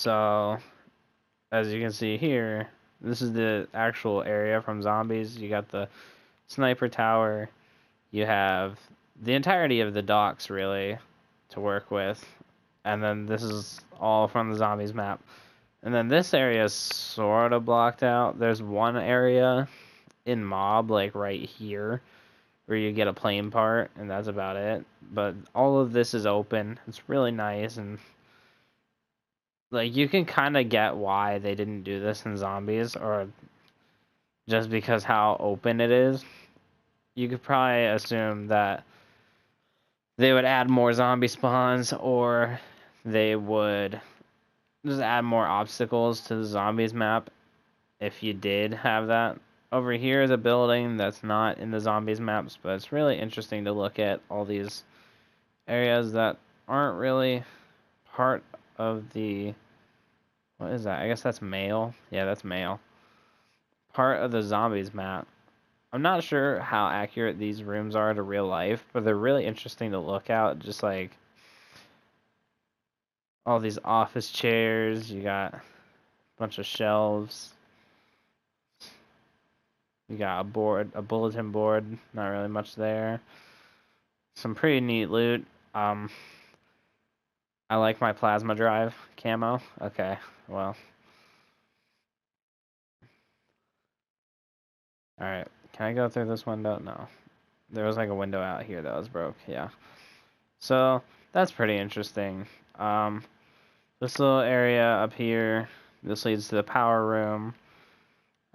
So, as you can see here, this is the actual area from zombies. You got the sniper tower. You have the entirety of the docks, really, to work with. And then this is all from the zombies map. And then this area is sort of blocked out. There's one area in mob, like right here, where you get a plane part, and that's about it. But all of this is open. It's really nice, and like you can kind of get why they didn't do this in zombies, or just because how open it is. You could probably assume that they would add more zombie spawns, or they would just add more obstacles to the zombies map if you did have that. Over here is a building that's not in the zombies maps, but it's really interesting to look at all these areas that aren't really part of the... What is that? I guess that's mail. Yeah, that's mail. Part of the zombies map. I'm not sure how accurate these rooms are to real life, but they're really interesting to look at. Just like all these office chairs, you got a bunch of shelves. You got a board, a bulletin board, not really much there. Some pretty neat loot. I like my plasma drive camo. Okay, well. Alright, can I go through this window? No. There was like a window out here that was broke, yeah. So, that's pretty interesting. This little area up here, this leads to the power room.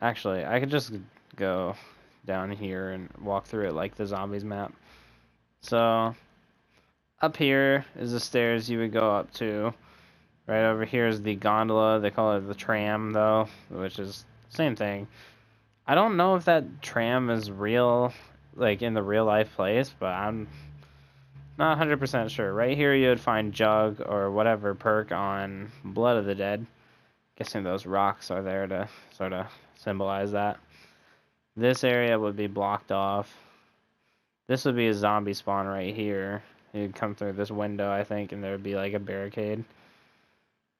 Actually, I could just go down here and walk through it like the zombies map. So, up here is the stairs you would go up to. Right over here is the gondola. They call it the tram, though, which is same thing. I don't know if that tram is real, like in the real life place, but I'm not 100% sure. Right here you would find Jug or whatever perk on Blood of the Dead. Guessing those rocks are there to sort of symbolize that. This area would be blocked off. This would be a zombie spawn right here. You'd come through this window, I think, and there would be like a barricade.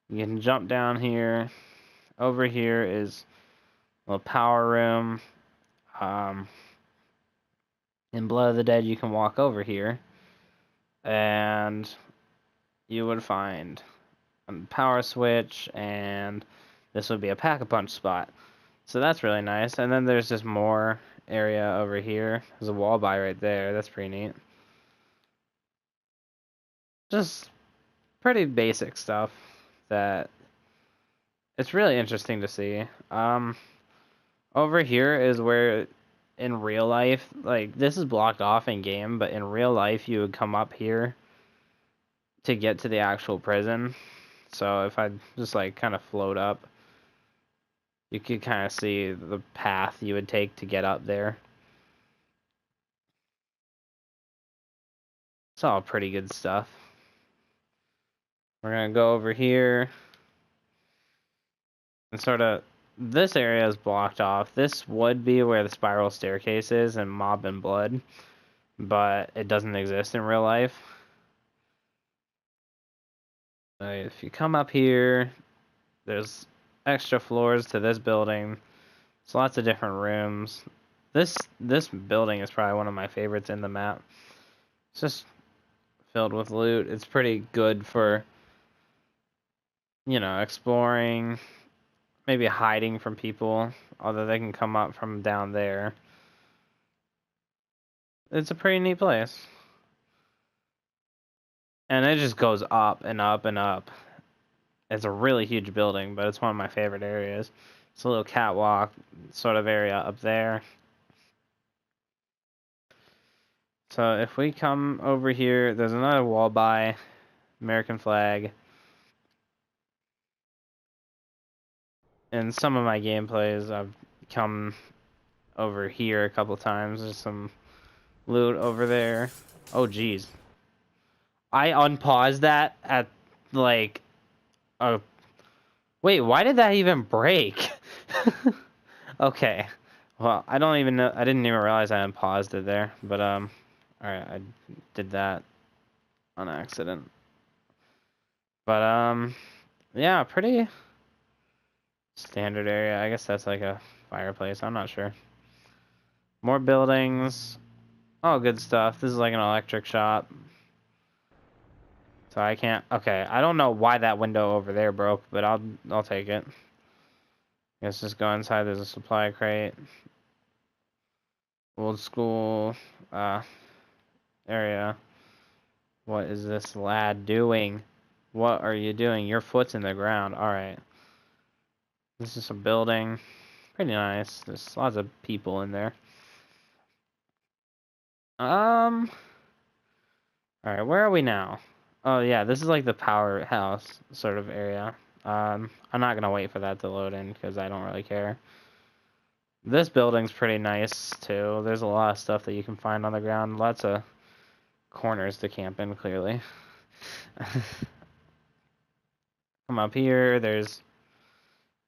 You can jump down here. Over here is a little power room. In Blood of the Dead, you can walk over here, and you would find a power switch, and this would be a pack-a-punch spot. So that's really nice. And then there's just more area over here. There's a wall by right there. That's pretty neat. Just pretty basic stuff that it's really interesting to see. Over here is where in real life, like this is blocked off in game, but in real life you would come up here to get to the actual prison. So if I just like kind of float up, you could kind of see the path you would take to get up there. It's all pretty good stuff. We're gonna go over here and sort of this area is blocked off. This would be where the spiral staircase is in Mob and Blood, but it doesn't exist in real life. If you come up here, there's extra floors to this building. There's lots of different rooms. This building is probably one of my favorites in the map. It's just filled with loot. It's pretty good for, you know, exploring, maybe hiding from people, although they can come up from down there. It's a pretty neat place. And it just goes up and up and up. It's a really huge building, but it's one of my favorite areas. It's a little catwalk sort of area up there. So if we come over here, there's another wall by American flag. In some of my gameplays, I've come over here a couple times. There's some loot over there. Oh, geez. I unpaused that at, like, oh, wait, why did that even break? Okay. Well, I don't even know. I didn't even realize I unpaused it there. But, alright, I did that on accident. But, Yeah, pretty standard area. I guess that's like a fireplace. I'm not sure. More buildings. Oh, good stuff. This is like an electric shop. So I can't. Okay, I don't know why that window over there broke, but I'll take it. Let's just go inside. There's a supply crate. Old school area. What is this lad doing? What are you doing? Your foot's in the ground. All right. This is a building. Pretty nice. There's lots of people in there. All right, where are we now? Oh yeah, this is like the powerhouse sort of area. I'm not gonna wait for that to load in because I don't really care. This building's pretty nice too. There's a lot of stuff that you can find on the ground. Lots of corners to camp in, clearly. Come up here, there's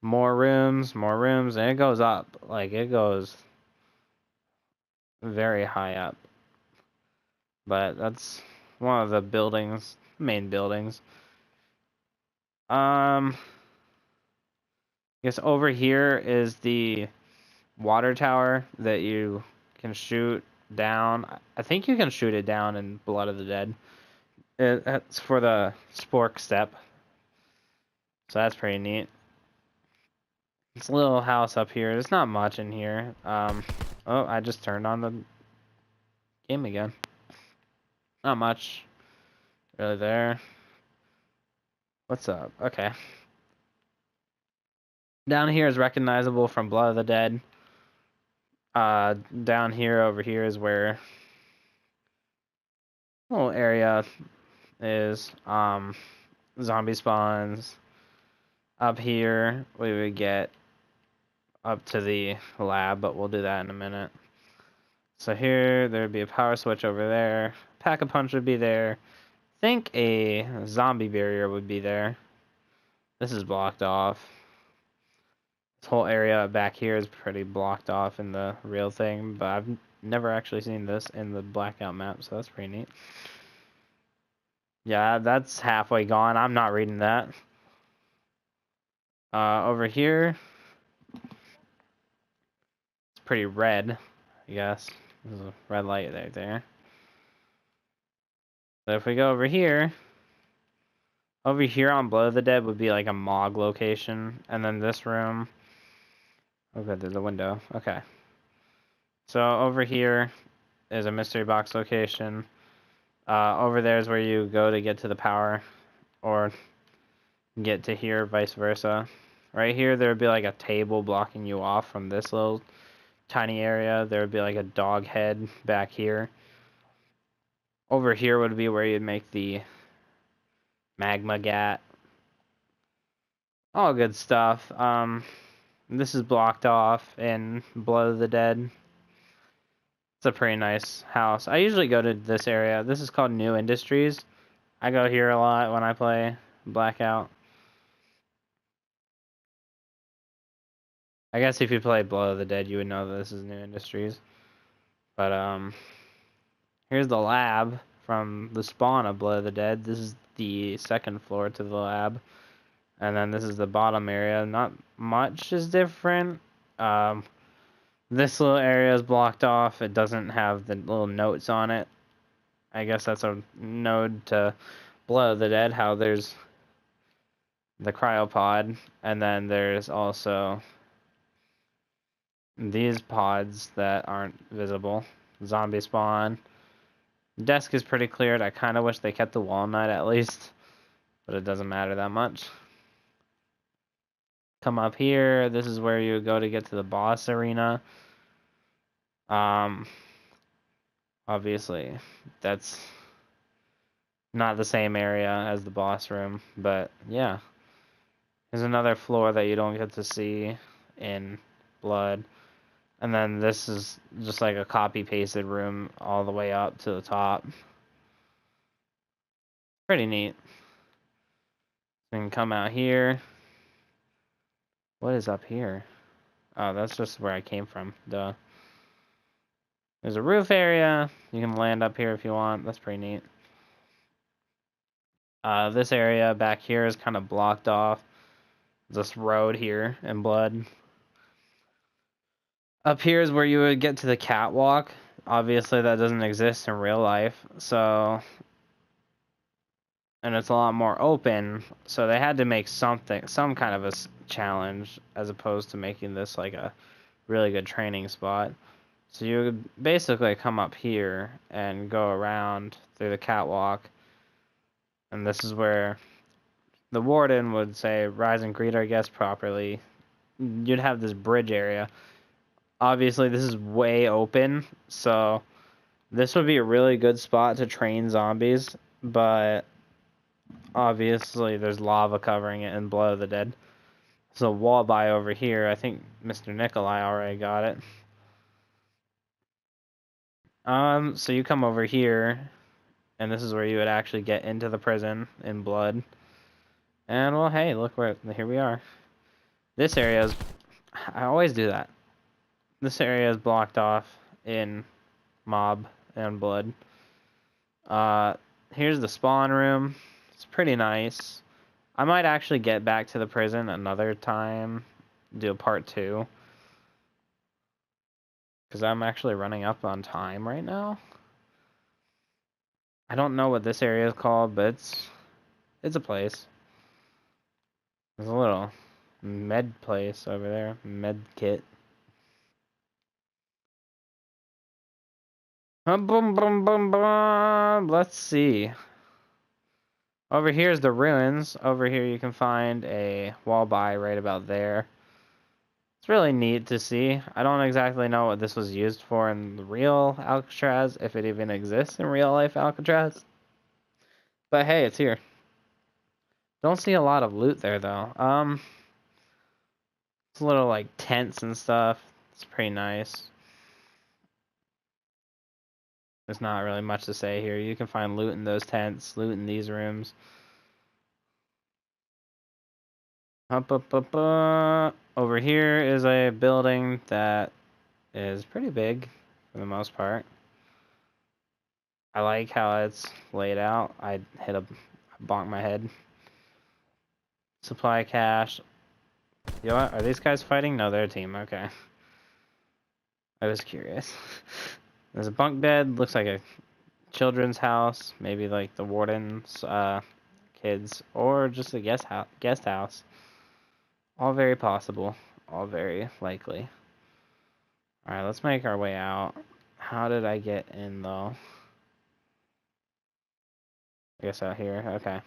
more rooms, and it goes up. Like, it goes very high up. But that's one of the buildings, main buildings. I guess over here is the water tower that you can shoot down. I think you can shoot it down in Blood of the Dead. It's for the spork step. So that's pretty neat. This little house up here, there's not much in here. Oh, I just turned on the game again. Not much really there. What's up? Okay. Down here is recognizable from Blood of the Dead. Down here, over here is where little area is. Zombie spawns. Up here, we would get up to the lab, but we'll do that in a minute. So here, there'd be a power switch over there. Pack-a-punch would be there. I think a zombie barrier would be there. This is blocked off. This whole area back here is pretty blocked off in the real thing, but I've never actually seen this in the Blackout map, so that's pretty neat. Yeah, that's halfway gone. I'm not reading that. Over here, it's pretty red, I guess. There's a red light right there. So if we go over here on Blood of the Dead would be like a MOG location, and then this room. Oh, good, there's a window. Okay. So over here is a mystery box location. Over there is where you go to get to the power, or get to here, vice versa. Right here, there would be like a table blocking you off from this little tiny area. There would be like a dog head back here. Over here would be where you'd make the magma gat. All good stuff. This is blocked off in Blood of the Dead. It's a pretty nice house. I usually go to this area. This is called New Industries. I go here a lot when I play Blackout. I guess if you play Blood of the Dead, you would know that this is New Industries. But, here's the lab from the spawn of Blood of the Dead. This is the second floor to the lab. And then this is the bottom area. Not much is different. This little area is blocked off. It doesn't have the little notes on it. I guess that's a node to Blood of the Dead, how there's the cryopod, and then there's also these pods that aren't visible. Zombie spawn. Desk is pretty cleared. I kind of wish they kept the walnut at least, but it doesn't matter that much. Come up here. This is where you go to get to the boss arena. Obviously, that's not the same area as the boss room, but yeah. There's another floor that you don't get to see in Blood. And then this is just like a copy-pasted room all the way up to the top. Pretty neat. We can come out here. What is up here? Oh, that's just where I came from. Duh. There's a roof area. You can land up here if you want. That's pretty neat. This area back here is kind of blocked off. This road here in blood. Up here is where you would get to the catwalk. Obviously, that doesn't exist in real life, so... And it's a lot more open, so they had to make some kind of a challenge, as opposed to making this like a really good training spot. So you would basically come up here and go around through the catwalk, and this is where the warden would say, "Rise and greet our guests properly." You'd have this bridge area. Obviously, this is way open, so this would be a really good spot to train zombies, but obviously there's lava covering it in Blood of the Dead. So walleye over here, I think Mr. Nikolai already got it. So you come over here, and this is where you would actually get into the prison in Blood. And well, hey, look here we are. This area is, I always do that. This area is blocked off in Mob and Blood. Here's the spawn room. It's pretty nice. I might actually get back to the prison another time, do a part 2. Because I'm actually running up on time right now. I don't know what this area is called, but it's a place. There's a little med place over there. Med kit. Boom, boom, boom, boom. Let's see. Over here is the ruins. Over here you can find a walleye right about there. It's really neat to see. I don't exactly know what this was used for in the real Alcatraz, if it even exists in real life Alcatraz. But hey, it's here. Don't see a lot of loot there though. It's a little like tents and stuff. It's pretty nice. There's not really much to say here. You can find loot in those tents, loot in these rooms. Over here is a building that is pretty big for the most part. I like how it's laid out. I bonked my head. Supply cache. You know what? Are these guys fighting? No, they're a team. Okay. I was curious. There's a bunk bed. Looks like a children's house. Maybe like the warden's kids, or just a guest house. All very possible. All very likely. Alright, let's make our way out. How did I get in though? I guess out here. Okay.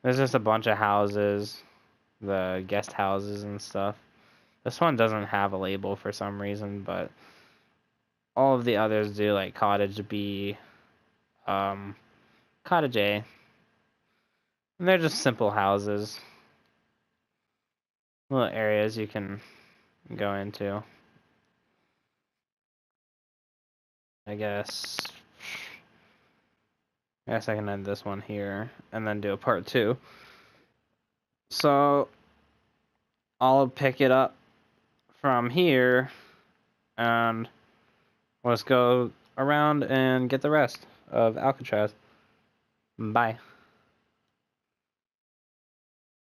There's just a bunch of houses. The guest houses and stuff. This one doesn't have a label for some reason, but all of the others do, like Cottage B, Cottage A. And they're just simple houses. Little areas you can go into. I guess I can end this one here and then do a part 2. So I'll pick it up from here and let's go around and get the rest of Alcatraz. Bye.